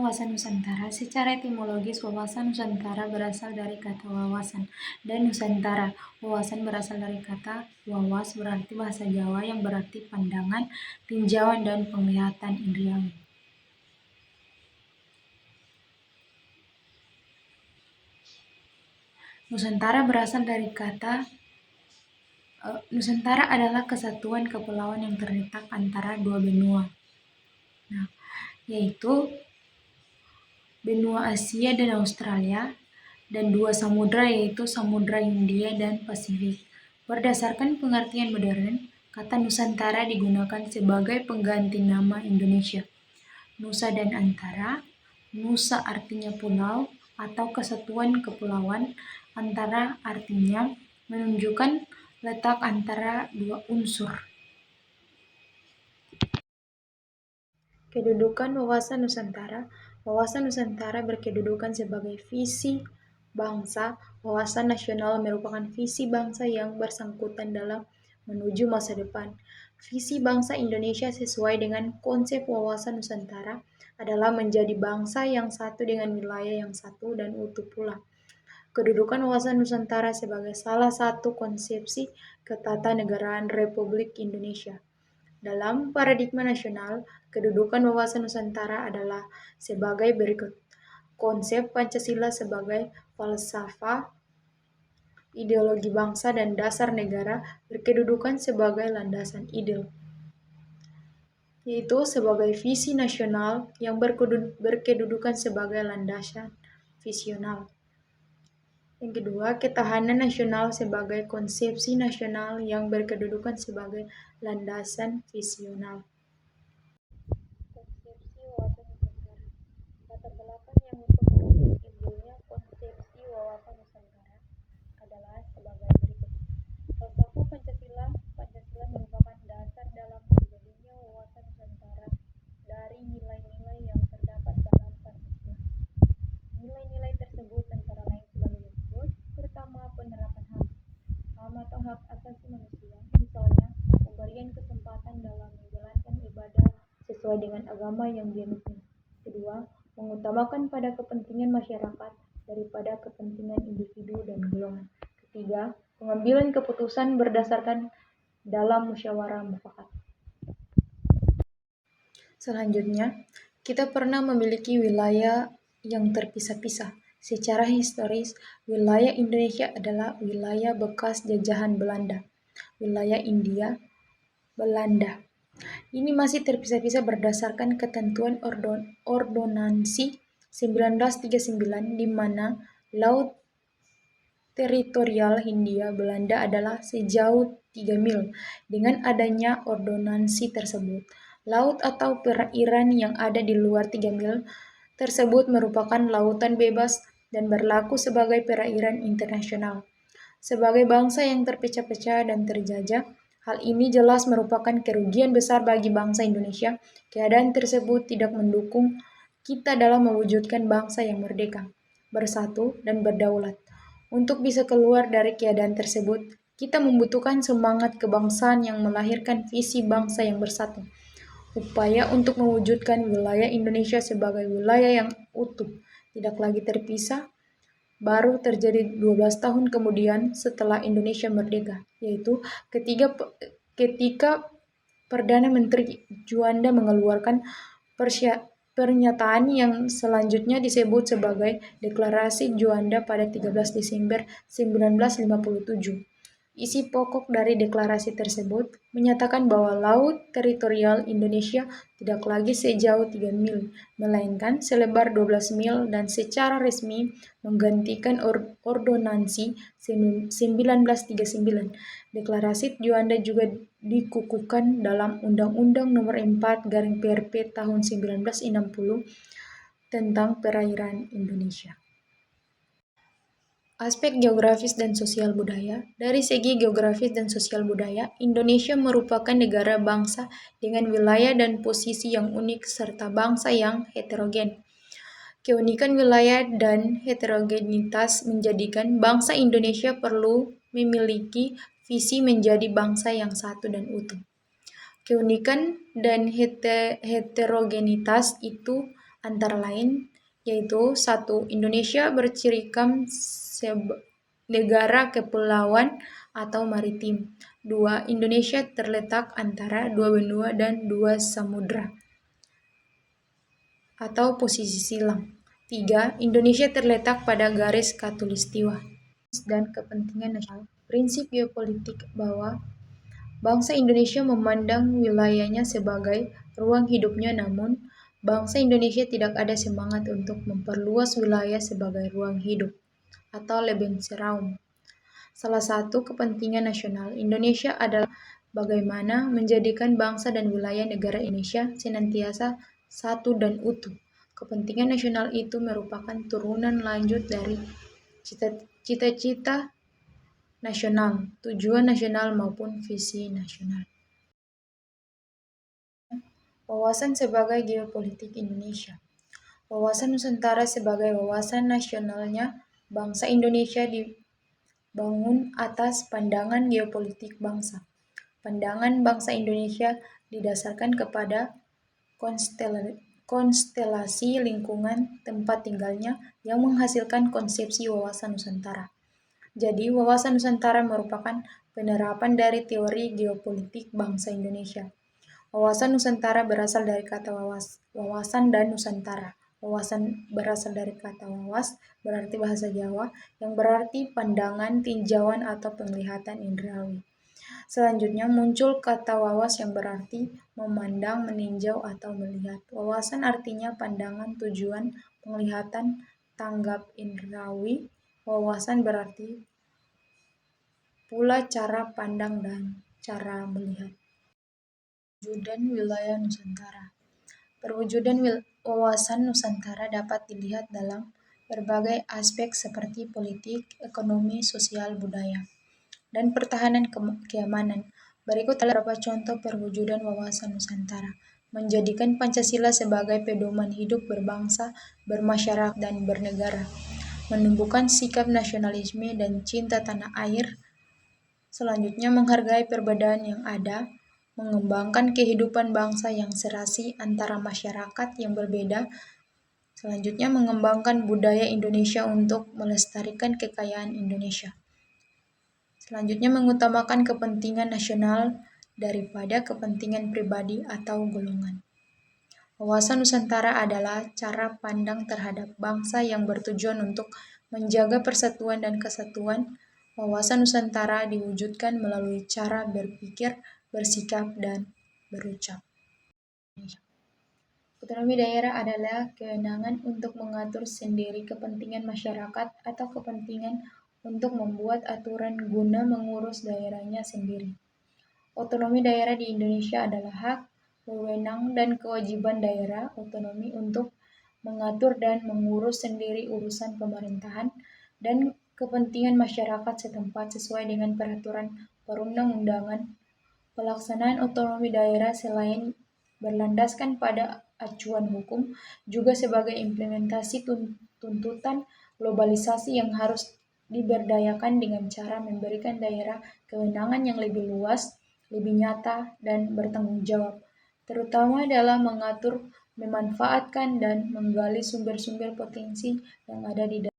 wawasan Nusantara. Secara etimologis, wawasan Nusantara berasal dari kata wawasan dan Nusantara. Wawasan berasal dari kata wawas, berarti bahasa Jawa yang berarti pandangan, tinjauan, dan penglihatan indriawi. Nusantara berasal dari kata Nusantara adalah kesatuan kepulauan yang terletak antara dua benua. Nah, yaitu benua Asia dan Australia, dan dua samudra yaitu Samudra Hindia dan Pasifik. Berdasarkan pengertian modern, kata Nusantara digunakan sebagai pengganti nama Indonesia. Nusa dan Antara, Nusa artinya pulau atau kesatuan kepulauan, Antara artinya menunjukkan letak antara dua unsur. Kedudukan wawasan Nusantara. Wawasan Nusantara berkedudukan sebagai visi bangsa. Wawasan nasional merupakan visi bangsa yang bersangkutan dalam menuju masa depan. Visi bangsa Indonesia sesuai dengan konsep wawasan Nusantara adalah menjadi bangsa yang satu dengan wilayah yang satu dan utuh pula. Kedudukan wawasan Nusantara sebagai salah satu konsepsi ketatanegaraan Republik Indonesia. Dalam paradigma nasional, kedudukan wawasan Nusantara adalah sebagai berikut. Konsep Pancasila sebagai falsafah ideologi bangsa dan dasar negara berkedudukan sebagai landasan ideal, yaitu sebagai visi nasional yang berkedudukan sebagai landasan visional. Yang kedua, ketahanan nasional sebagai konsepsi nasional yang berkedudukan sebagai landasan visional. Konsepsi wawasan Nusantara. Latar belakang yang untuk timbulnya konsepsi wawasan Nusantara adalah sebagai berikut. Falsafah Pancasila. Pancasila merupakan dasar dalam terjadinya wawasan Nusantara dari nilai-nilai yang terdapat dalam Pancasila. Nilai-nilai tersebut antara lain sebagai berikut. Pertama, penerapan HAM atau hak asasi manusia, misalnya pemberian kesempatan dalam menjalankan ibadah sesuai dengan agama yang dianutnya. Kedua, mengutamakan pada kepentingan masyarakat daripada kepentingan individu dan golongan. Ketiga, pengambilan keputusan berdasarkan dalam musyawarah mufakat. Selanjutnya, kita pernah memiliki wilayah yang terpisah-pisah. Secara historis, wilayah Indonesia adalah wilayah bekas jajahan Belanda. Wilayah India, Belanda. Ini masih terpisah-pisah berdasarkan ketentuan Ordonansi 1939 di mana laut teritorial Hindia Belanda adalah sejauh 3 mil. Dengan adanya ordonansi tersebut, laut atau perairan yang ada di luar 3 mil tersebut merupakan lautan bebas dan berlaku sebagai perairan internasional. Sebagai bangsa yang terpecah-pecah dan terjajah, hal ini jelas merupakan kerugian besar bagi bangsa Indonesia. Keadaan tersebut tidak mendukung kita dalam mewujudkan bangsa yang merdeka, bersatu, dan berdaulat. Untuk bisa keluar dari keadaan tersebut, kita membutuhkan semangat kebangsaan yang melahirkan visi bangsa yang bersatu. Upaya untuk mewujudkan wilayah Indonesia sebagai wilayah yang utuh, tidak lagi terpisah, baru terjadi 12 tahun kemudian setelah Indonesia merdeka, yaitu ketika Perdana Menteri Juanda mengeluarkan pernyataan yang selanjutnya disebut sebagai Deklarasi Juanda pada 13 Desember 1957. Isi pokok dari deklarasi tersebut menyatakan bahwa laut teritorial Indonesia tidak lagi sejauh 3 mil, melainkan selebar 12 mil dan secara resmi menggantikan Ordonansi 1939. Deklarasi Juanda juga dikukuhkan dalam Undang-Undang Nomor 4/PRP tahun 1960 tentang perairan Indonesia. Aspek geografis dan sosial budaya. Dari segi geografis dan sosial budaya, Indonesia merupakan negara bangsa dengan wilayah dan posisi yang unik serta bangsa yang heterogen. Keunikan wilayah dan heterogenitas menjadikan bangsa Indonesia perlu memiliki visi menjadi bangsa yang satu dan utuh. Keunikan dan heterogenitas itu antara lain yaitu 1. Indonesia bercirikam negara kepulauan atau maritim. 2. Indonesia terletak antara dua benua dan dua samudra atau posisi silang. 3. Indonesia terletak pada garis khatulistiwa. Dan kepentingan nasional. Prinsip geopolitik bahwa bangsa Indonesia memandang wilayahnya sebagai ruang hidupnya, namun bangsa Indonesia tidak ada semangat untuk memperluas wilayah sebagai ruang hidup atau Lebensraum. Salah satu kepentingan nasional Indonesia adalah bagaimana menjadikan bangsa dan wilayah negara Indonesia senantiasa satu dan utuh. Kepentingan nasional itu merupakan turunan lanjut dari cita-cita nasional, tujuan nasional maupun visi nasional. Wawasan sebagai geopolitik Indonesia. Wawasan Nusantara sebagai wawasan nasionalnya bangsa Indonesia dibangun atas pandangan geopolitik bangsa. Pandangan bangsa Indonesia didasarkan kepada konstelasi lingkungan tempat tinggalnya yang menghasilkan konsepsi wawasan Nusantara. Jadi, wawasan Nusantara merupakan penerapan dari teori geopolitik bangsa Indonesia. Wawasan Nusantara berasal dari kata wawasan dan Nusantara. Wawasan berasal dari kata wawas, berarti bahasa Jawa, yang berarti pandangan, tinjauan, atau penglihatan indrawi. Selanjutnya muncul kata wawas yang berarti memandang, meninjau, atau melihat. Wawasan artinya pandangan, tujuan, penglihatan, tanggap indrawi. Wawasan berarti pula cara pandang dan cara melihat. Perwujudan wilayah Nusantara. Perwujudan wawasan Nusantara dapat dilihat dalam berbagai aspek seperti politik, ekonomi, sosial, budaya, dan pertahanan keamanan. Berikut adalah beberapa contoh perwujudan wawasan Nusantara. Menjadikan Pancasila sebagai pedoman hidup berbangsa, bermasyarakat, dan bernegara. Menumbuhkan sikap nasionalisme dan cinta tanah air. Selanjutnya menghargai perbedaan yang ada, mengembangkan kehidupan bangsa yang serasi antara masyarakat yang berbeda. Selanjutnya mengembangkan budaya Indonesia untuk melestarikan kekayaan Indonesia. Selanjutnya mengutamakan kepentingan nasional daripada kepentingan pribadi atau golongan. Wawasan Nusantara adalah cara pandang terhadap bangsa yang bertujuan untuk menjaga persatuan dan kesatuan. Wawasan Nusantara diwujudkan melalui cara berpikir, bersikap, dan berucap. Otonomi daerah adalah kewenangan untuk mengatur sendiri kepentingan masyarakat atau kepentingan untuk membuat aturan guna mengurus daerahnya sendiri. Otonomi daerah di Indonesia adalah hak, wewenang, dan kewajiban daerah otonomi untuk mengatur dan mengurus sendiri urusan pemerintahan dan kepentingan masyarakat setempat sesuai dengan peraturan perundang-undangan. Pelaksanaan otonomi daerah selain berlandaskan pada acuan hukum, juga sebagai implementasi tuntutan globalisasi yang harus diberdayakan dengan cara memberikan daerah kewenangan yang lebih luas, lebih nyata, dan bertanggung jawab, terutama dalam mengatur, memanfaatkan, dan menggali sumber-sumber potensi yang ada di daerah.